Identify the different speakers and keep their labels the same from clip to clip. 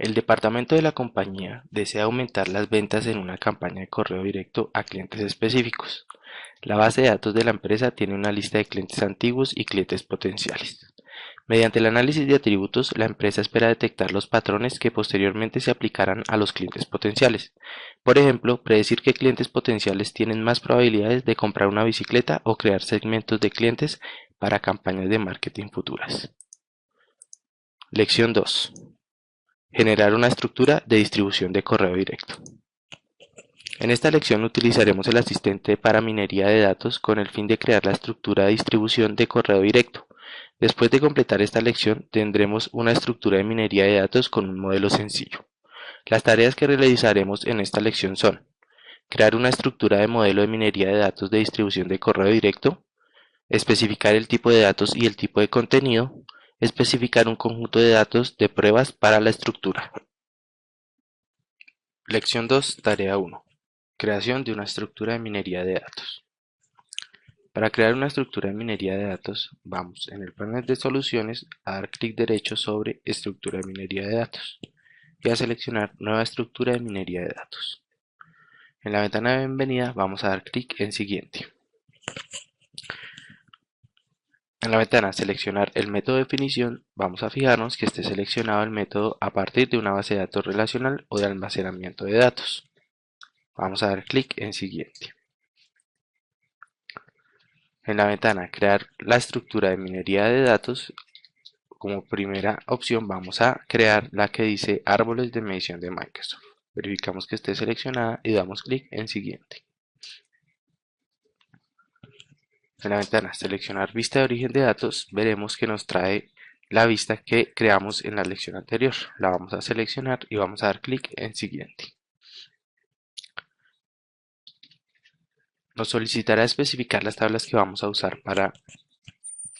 Speaker 1: El departamento de la compañía desea aumentar las ventas en una campaña de correo directo a clientes específicos. La base de datos de la empresa tiene una lista de clientes antiguos y clientes potenciales. Mediante el análisis de atributos, la empresa espera detectar los patrones que posteriormente se aplicarán a los clientes potenciales. Por ejemplo, predecir qué clientes potenciales tienen más probabilidades de comprar una bicicleta o crear segmentos de clientes para campañas de marketing futuras. Lección 2. Generar una estructura de distribución de correo directo. En esta lección utilizaremos el asistente para minería de datos con el fin de crear la estructura de distribución de correo directo. Después de completar esta lección, tendremos una estructura de minería de datos con un modelo sencillo. Las tareas que realizaremos en esta lección son: crear una estructura de modelo de minería de datos de distribución de correo directo, especificar el tipo de datos y el tipo de contenido, especificar un conjunto de datos de pruebas para la estructura. Lección 2, tarea 1. Creación de una estructura de minería de datos. Para crear una estructura de minería de datos, vamos en el panel de soluciones a dar clic derecho sobre estructura de minería de datos y a seleccionar nueva estructura de minería de datos. En la ventana de bienvenida vamos a dar clic en siguiente. En la ventana seleccionar el método de definición, vamos a fijarnos que esté seleccionado el método a partir de una base de datos relacional o de almacenamiento de datos. Vamos a dar clic en siguiente. En la ventana crear la estructura de minería de datos, como primera opción vamos a crear la que dice árboles de medición de Microsoft. Verificamos que esté seleccionada y damos clic en siguiente. En la ventana seleccionar vista de origen de datos, veremos que nos trae la vista que creamos en la lección anterior. La vamos a seleccionar y vamos a dar clic en siguiente. Nos solicitará especificar las tablas que vamos a usar para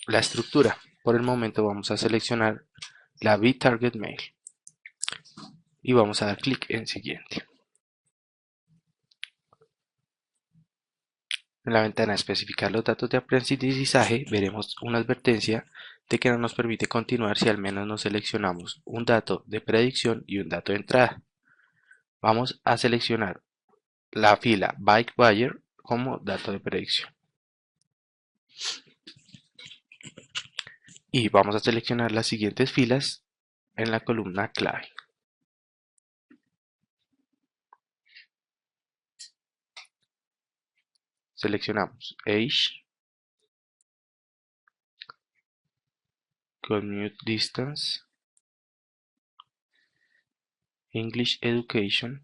Speaker 1: la estructura. Por el momento vamos a seleccionar la B-Target Mail y vamos a dar clic en siguiente. En la ventana especificar los datos de aprendizaje veremos una advertencia de que no nos permite continuar si al menos no seleccionamos un dato de predicción y un dato de entrada. Vamos a seleccionar la fila Bike Buyer como dato de predicción. Y vamos a seleccionar las siguientes filas en la columna clave. Seleccionamos Age, Commute Distance, English Education,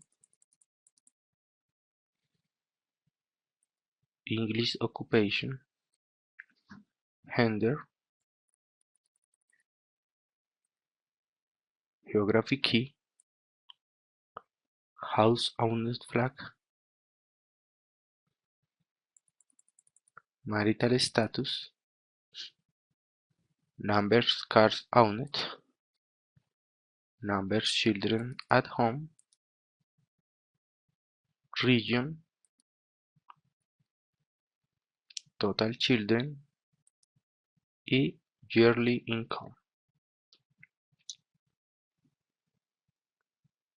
Speaker 1: English Occupation, Gender, Geography Key, House Owned Flag, Marital Status, Numbers Cars Owned, Numbers Children at Home, Region, Total Children y Yearly Income.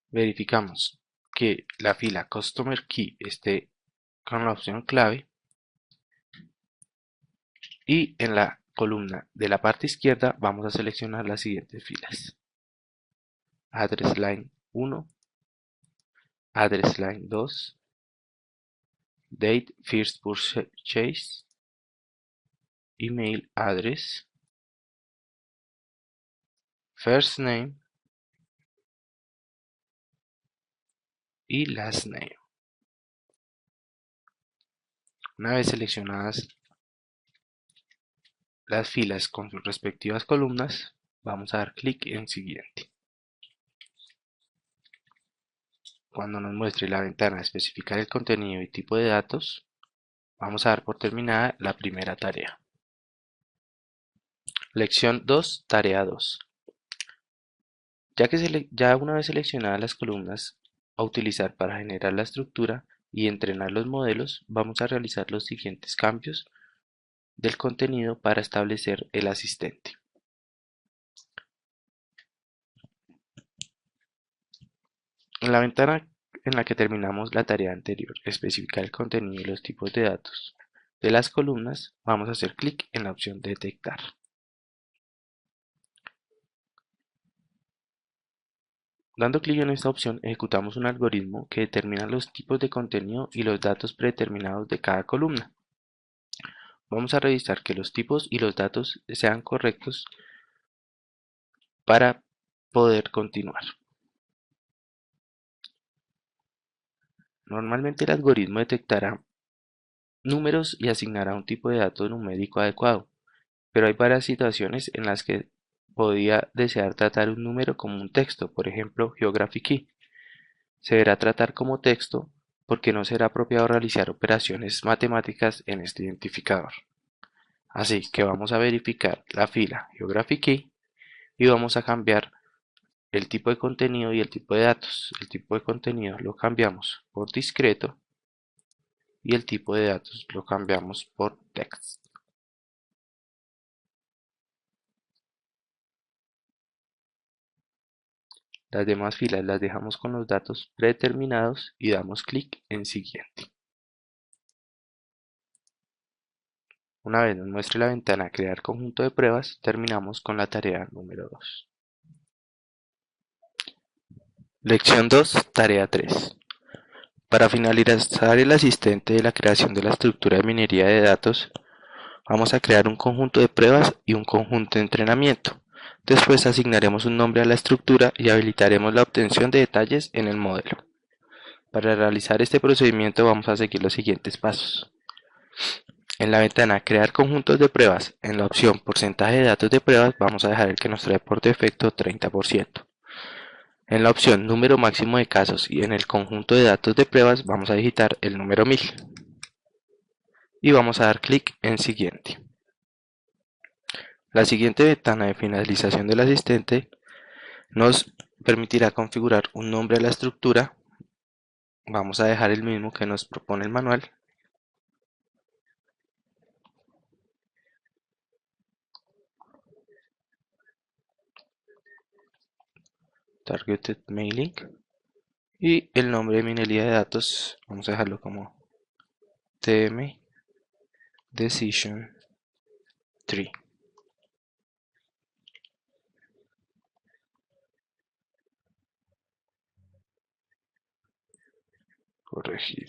Speaker 1: Verificamos que la fila Customer Key esté con la opción clave y en la columna de la parte izquierda vamos a seleccionar las siguientes filas: Address Line 1, Address Line 2, Date First Purchase, Email Address, First Name y Last Name. Una vez seleccionadas las filas con sus respectivas columnas, vamos a dar clic en siguiente. Cuando nos muestre la ventana de especificar el contenido y tipo de datos, vamos a dar por terminada la primera tarea. Lección 2, tarea 2. Ya una vez seleccionadas las columnas a utilizar para generar la estructura y entrenar los modelos, vamos a realizar los siguientes cambios del contenido para establecer el asistente. En la ventana en la que terminamos la tarea anterior, especificar el contenido y los tipos de datos de las columnas, vamos a hacer clic en la opción Detectar. Dando clic en esta opción, ejecutamos un algoritmo que determina los tipos de contenido y los datos predeterminados de cada columna. Vamos a revisar que los tipos y los datos sean correctos para poder continuar. Normalmente el algoritmo detectará números y asignará un tipo de dato numérico adecuado, pero hay varias situaciones en las que podría desear tratar un número como un texto, por ejemplo, Geography Key. Se deberá tratar como texto porque no será apropiado realizar operaciones matemáticas en este identificador. Así que vamos a verificar la fila Geography Key y vamos a cambiar el tipo de contenido y el tipo de datos. El tipo de contenido lo cambiamos por discreto y el tipo de datos lo cambiamos por text. Las demás filas las dejamos con los datos predeterminados y damos clic en siguiente. Una vez nos muestre la ventana crear conjunto de pruebas, terminamos con la tarea número 2. Lección 2, tarea 3. Para finalizar el asistente de la creación de la estructura de minería de datos, vamos a crear un conjunto de pruebas y un conjunto de entrenamiento. Después asignaremos un nombre a la estructura y habilitaremos la obtención de detalles en el modelo. Para realizar este procedimiento vamos a seguir los siguientes pasos. En la ventana Crear conjuntos de pruebas, en la opción Porcentaje de datos de pruebas, vamos a dejar el que nos trae por defecto 30%. En la opción Número máximo de casos y en el conjunto de datos de pruebas vamos a digitar el número 1000. Y vamos a dar clic en Siguiente. La siguiente ventana de finalización del asistente nos permitirá configurar un nombre a la estructura. Vamos a dejar el mismo que nos propone el manual. Targeted Mailing. Y el nombre de minería de datos, vamos a dejarlo como TM Decision Tree. Corregir.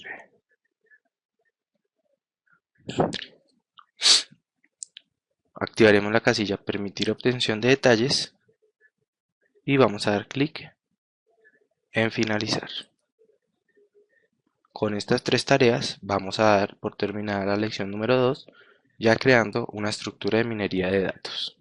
Speaker 1: Activaremos la casilla Permitir obtención de detalles y vamos a dar clic en Finalizar. Con estas tres tareas vamos a dar por terminada la lección número 2, ya creando una estructura de minería de datos.